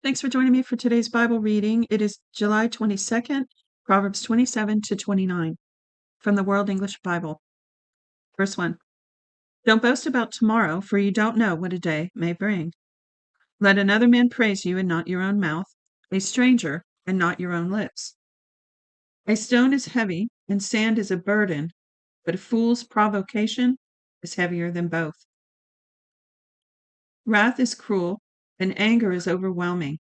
Thanks for joining me for today's Bible reading. It is July 22nd, Proverbs 27 to 29 from the World English Bible. Verse 1. Don't boast about tomorrow, for you don't know what a day may bring. Let another man praise you and not your own mouth, a stranger and not your own lips. A stone is heavy and sand is a burden, but a fool's provocation is heavier than both. Wrath is cruel and anger is overwhelming,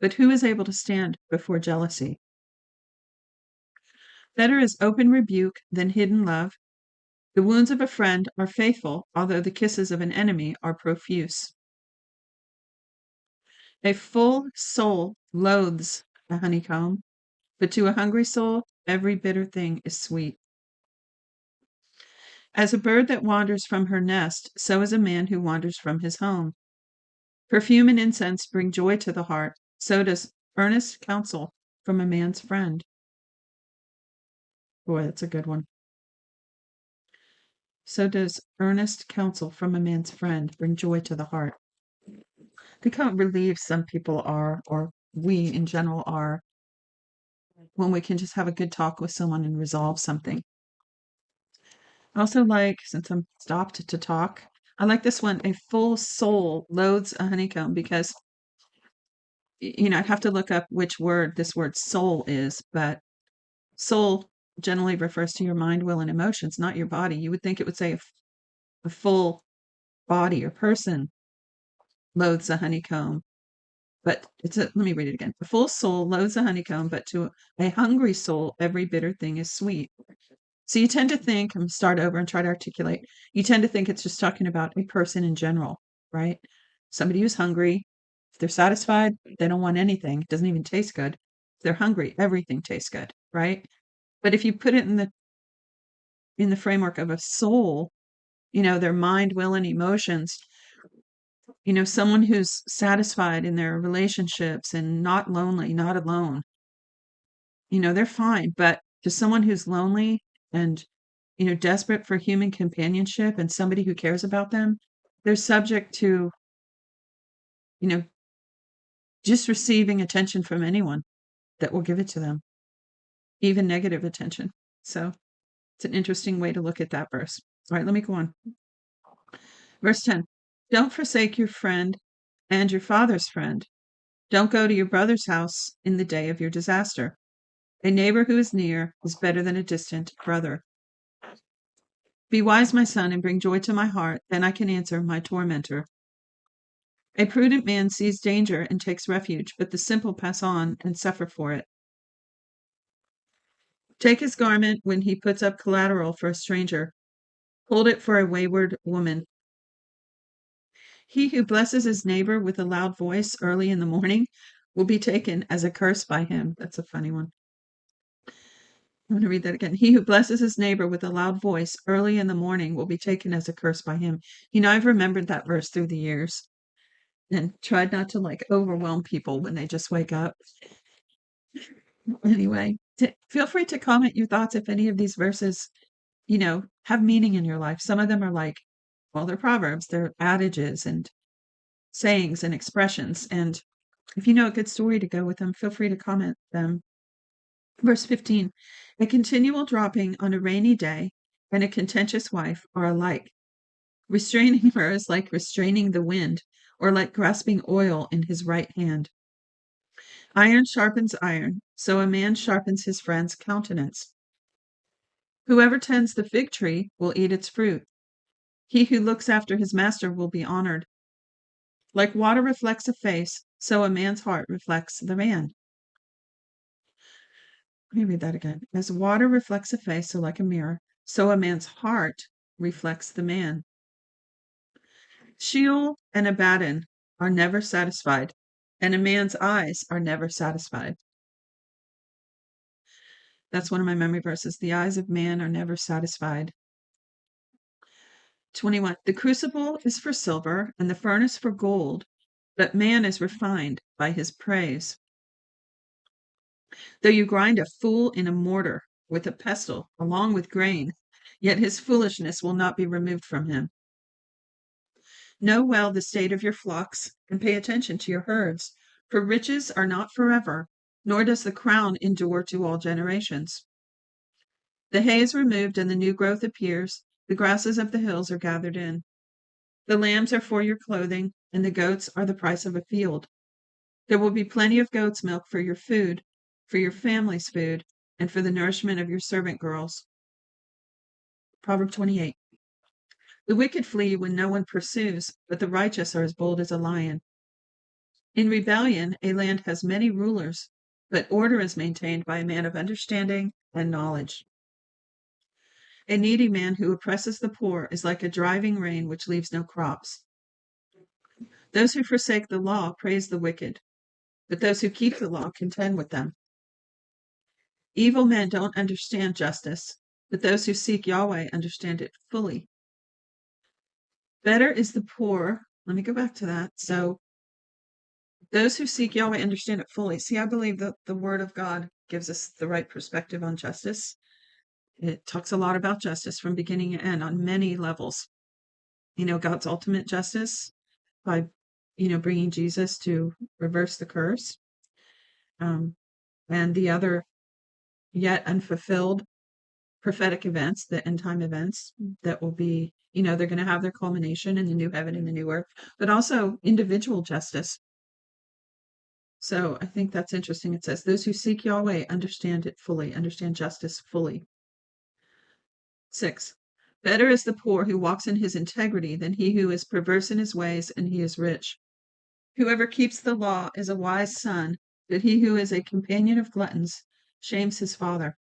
but who is able to stand before jealousy? Better is open rebuke than hidden love. The wounds of a friend are faithful, although the kisses of an enemy are profuse. A full soul loathes a honeycomb, but to a hungry soul, every bitter thing is sweet. As a bird that wanders from her nest, so is a man who wanders from his home. Perfume and incense bring joy to the heart, so does earnest counsel from a man's friend. Boy, that's a good one. So does earnest counsel from a man's friend bring joy to the heart. Think how relieved some people are, or we in general are, when we can just have a good talk with someone and resolve something. I also like, since I'm stopped to talk, I like this one. A full soul loathes a honeycomb, because I'd have to look up which word this word soul is, but soul generally refers to your mind, will, and emotions, not your body. You would think it would say a full body or person loathes a honeycomb. But let me read it again. A full soul loathes a honeycomb, but to a hungry soul, every bitter thing is sweet. So you tend to think, I'm start over and try to articulate. You tend to think it's just talking about a person in general, right? Somebody who's hungry. If they're satisfied, they don't want anything. It doesn't even taste good. If they're hungry, everything tastes good, right? But if you put it in the framework of a soul, their mind, will, and emotions, someone who's satisfied in their relationships and not lonely, not alone, they're fine. But to someone who's lonely and, desperate for human companionship and somebody who cares about them, they're subject to, you know, just receiving attention from anyone that will give it to them, even negative attention. So it's an interesting way to look at that verse. All right, let me go on. Verse 10. Don't forsake your friend and your father's friend. Don't go to your brother's house in the day of your disaster. A neighbor who is near is better than a distant brother. Be wise, my son, and bring joy to my heart, then I can answer my tormentor. A prudent man sees danger and takes refuge, but the simple pass on and suffer for it. Take his garment when he puts up collateral for a stranger. Hold it for a wayward woman. He who blesses his neighbor with a loud voice early in the morning will be taken as a curse by him. That's a funny one. I'm going to read that again. He who blesses his neighbor with a loud voice early in the morning will be taken as a curse by him. I've remembered that verse through the years and tried not to overwhelm people when they just wake up. Anyway, feel free to comment your thoughts if any of these verses, have meaning in your life. Some of them are they're proverbs, they're adages and sayings and expressions. And if you know a good story to go with them, feel free to comment them. Verse 15, a continual dropping on a rainy day and a contentious wife are alike. Restraining her is like restraining the wind, or like grasping oil in his right hand. Iron sharpens iron, so a man sharpens his friend's countenance. Whoever tends the fig tree will eat its fruit. He who looks after his master will be honored. Like water reflects a face, so a man's heart reflects the man. Let me read that again. As water reflects a face, so like a mirror, so a man's heart reflects the man. Sheol and Abaddon are never satisfied, and a man's eyes are never satisfied. That's one of my memory verses. The eyes of man are never satisfied. 21. The crucible is for silver, and the furnace for gold, but man is refined by his praise. Though you grind a fool in a mortar with a pestle along with grain, yet his foolishness will not be removed from him. Know well the state of your flocks and pay attention to your herds, For riches are not forever, nor does the crown endure to all generations. The hay is removed and the new growth appears. The grasses of the hills are gathered in. The lambs are for your clothing, and the goats are the price of a field. There will be plenty of goat's milk for your food, for your family's food, and for the nourishment of your servant girls. Proverbs 28. The wicked flee when no one pursues, but the righteous are as bold as a lion. In rebellion, a land has many rulers, but order is maintained by a man of understanding and knowledge. A needy man who oppresses the poor is like a driving rain which leaves no crops. Those who forsake the law praise the wicked, but those who keep the law contend with them. Evil men don't understand justice, but those who seek Yahweh understand it fully. Better is the poor. Let me go back to that. So those who seek Yahweh understand it fully. See, I believe that the word of God gives us the right perspective on justice. It talks a lot about justice from beginning to end on many levels. God's ultimate justice by, bringing Jesus to reverse the curse. And the other yet unfulfilled prophetic events, the end time events that will be, they're going to have their culmination in the new heaven and the new earth, but also individual justice. So I think that's interesting. It says, those who seek Yahweh understand it fully, understand justice fully. 6. Better is the poor who walks in his integrity than he who is perverse in his ways and he is rich. Whoever keeps the law is a wise son, but he who is a companion of gluttons shames his father.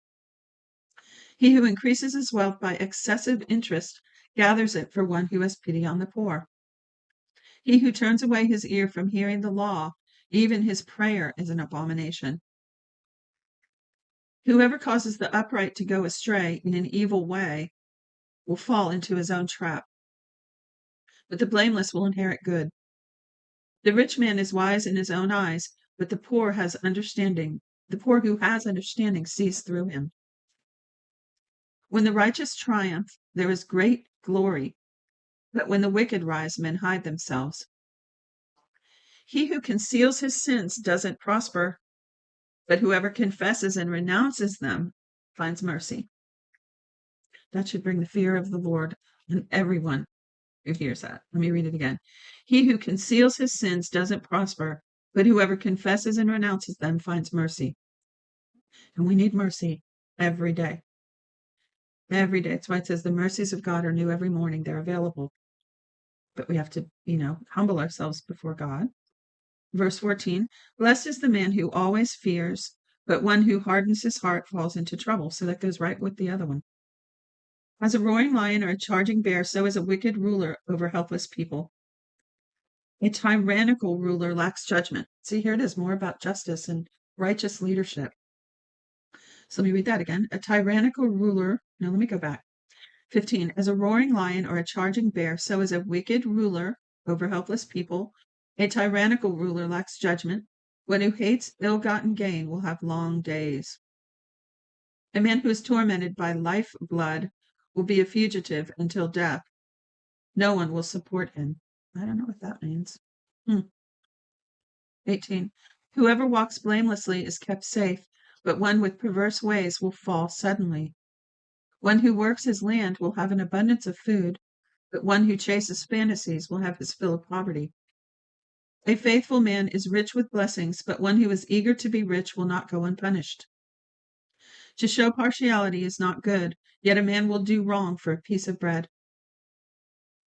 He who increases his wealth by excessive interest gathers it for one who has pity on the poor. He who turns away his ear from hearing the law, even his prayer is an abomination. Whoever causes the upright to go astray in an evil way will fall into his own trap, but the blameless will inherit good. The rich man is wise in his own eyes, but the poor has understanding. The poor who has understanding sees through him. When the righteous triumph, there is great glory, but when the wicked rise, men hide themselves. He who conceals his sins doesn't prosper, but whoever confesses and renounces them finds mercy. That should bring the fear of the Lord on everyone who hears that. Let me read it again. He who conceals his sins doesn't prosper, but whoever confesses and renounces them finds mercy. And we need mercy every day. Every day. That's why it says the mercies of God are new every morning. They're available. But we have to, humble ourselves before God. Verse 14, blessed is the man who always fears, but one who hardens his heart falls into trouble. So that goes right with the other one. As a roaring lion or a charging bear, so is a wicked ruler over helpless people. A tyrannical ruler lacks judgment. See, here it is, more about justice and righteous leadership. So let me read that again. A tyrannical ruler, no, let me go back. 15, as a roaring lion or a charging bear, so is a wicked ruler over helpless people. A tyrannical ruler lacks judgment. One who hates ill-gotten gain will have long days. A man who is tormented by life blood will be a fugitive until death. No one will support him. I don't know what that means. 18. Whoever walks blamelessly is kept safe, but one with perverse ways will fall suddenly. One who works his land will have an abundance of food, but one who chases fantasies will have his fill of poverty. A faithful man is rich with blessings, but one who is eager to be rich will not go unpunished. To show partiality is not good, yet a man will do wrong for a piece of bread.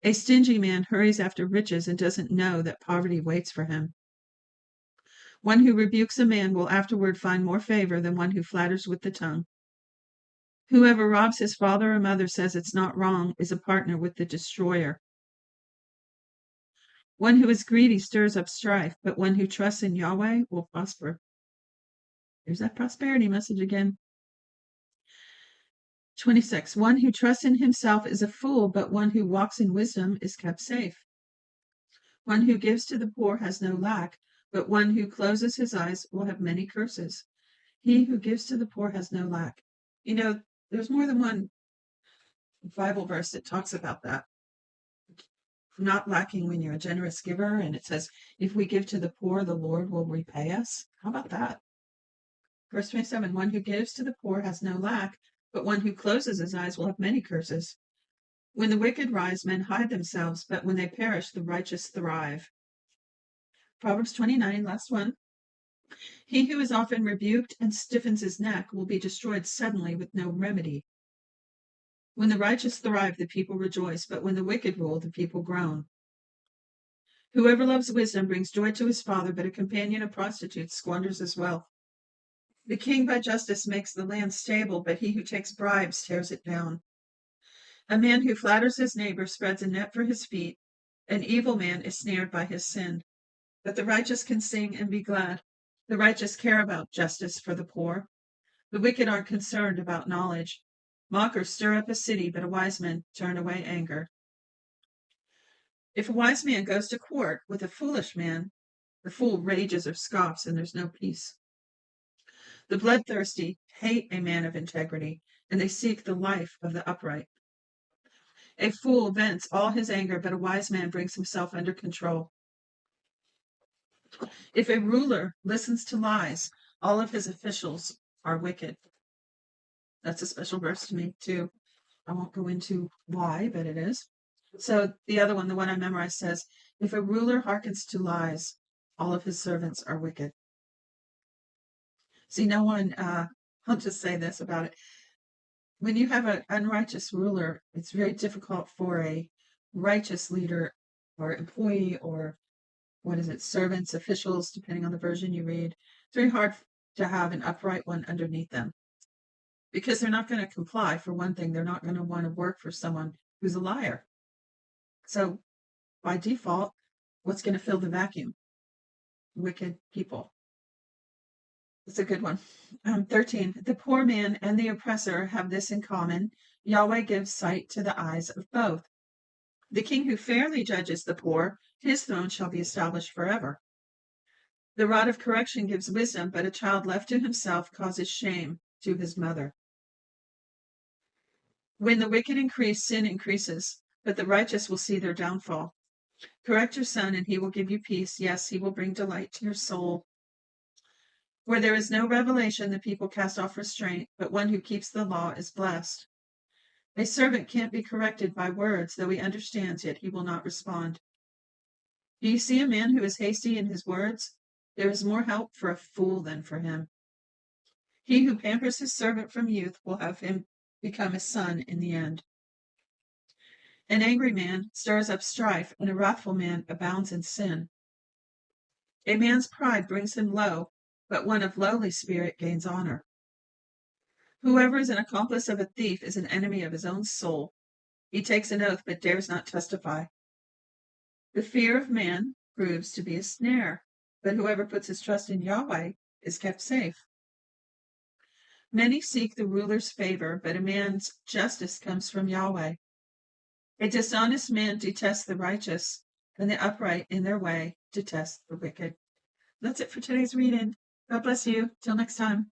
A stingy man hurries after riches and doesn't know that poverty waits for him. One who rebukes a man will afterward find more favor than one who flatters with the tongue. Whoever robs his father or mother says it's not wrong is a partner with the destroyer. One who is greedy stirs up strife, but one who trusts in Yahweh will prosper. There's that prosperity message again. 26. One who trusts in himself is a fool, but one who walks in wisdom is kept safe. One who gives to the poor has no lack, but one who closes his eyes will have many curses. He who gives to the poor has no lack. There's more than one Bible verse that talks about that. not lacking when you're a generous giver. And it says, if we give to the poor, the Lord will repay us. How about that? Verse 27, one who gives to the poor has no lack, but one who closes his eyes will have many curses. When the wicked rise, men hide themselves, but when they perish, the righteous thrive. Proverbs 29, last one. He who is often rebuked and stiffens his neck will be destroyed suddenly with no remedy. When the righteous thrive, the people rejoice, but when the wicked rule, the people groan. Whoever loves wisdom brings joy to his father, but a companion of prostitutes squanders his wealth. The king by justice makes the land stable, but he who takes bribes tears it down. A man who flatters his neighbor spreads a net for his feet. An evil man is snared by his sin. But the righteous can sing and be glad. The righteous care about justice for the poor. The wicked aren't concerned about knowledge. Mockers stir up a city, but a wise man turn away anger. If a wise man goes to court with a foolish man, the fool rages or scoffs, and there's no peace. The bloodthirsty hate a man of integrity, and they seek the life of the upright. A fool vents all his anger, but a wise man brings himself under control. If a ruler listens to lies, all of his officials are wicked. That's a special verse to me, too. I won't go into why, but it is. So the other one, the one I memorized, says, if a ruler hearkens to lies, all of his servants are wicked. See, no one, I'll just say this about it. When you have an unrighteous ruler, it's very difficult for a righteous leader or employee or servants, officials, depending on the version you read. It's very hard to have an upright one underneath them because they're not going to comply. For one thing, they're not going to want to work for someone who's a liar. So by default, what's going to fill the vacuum? Wicked people. It's a good one. 13. The poor man and the oppressor have this in common. Yahweh gives sight to the eyes of both. The king who fairly judges the poor, his throne shall be established forever. The rod of correction gives wisdom, but a child left to himself causes shame to his mother. When the wicked increase, sin increases, but the righteous will see their downfall. Correct your son, and he will give you peace. Yes, he will bring delight to your soul. Where there is no revelation, the people cast off restraint, but one who keeps the law is blessed. A servant can't be corrected by words, though he understands, yet he will not respond. Do you see a man who is hasty in his words? There is more help for a fool than for him. He who pampers his servant from youth will have him become a son in the end. An angry man stirs up strife, and a wrathful man abounds in sin. A man's pride brings him low, but one of lowly spirit gains honor. Whoever is an accomplice of a thief is an enemy of his own soul. He takes an oath, but dares not testify. The fear of man proves to be a snare, but whoever puts his trust in Yahweh is kept safe. Many seek the ruler's favor, but a man's justice comes from Yahweh. A dishonest man detests the righteous, and the upright in their way detest the wicked. That's it for today's reading. God bless you. Till next time.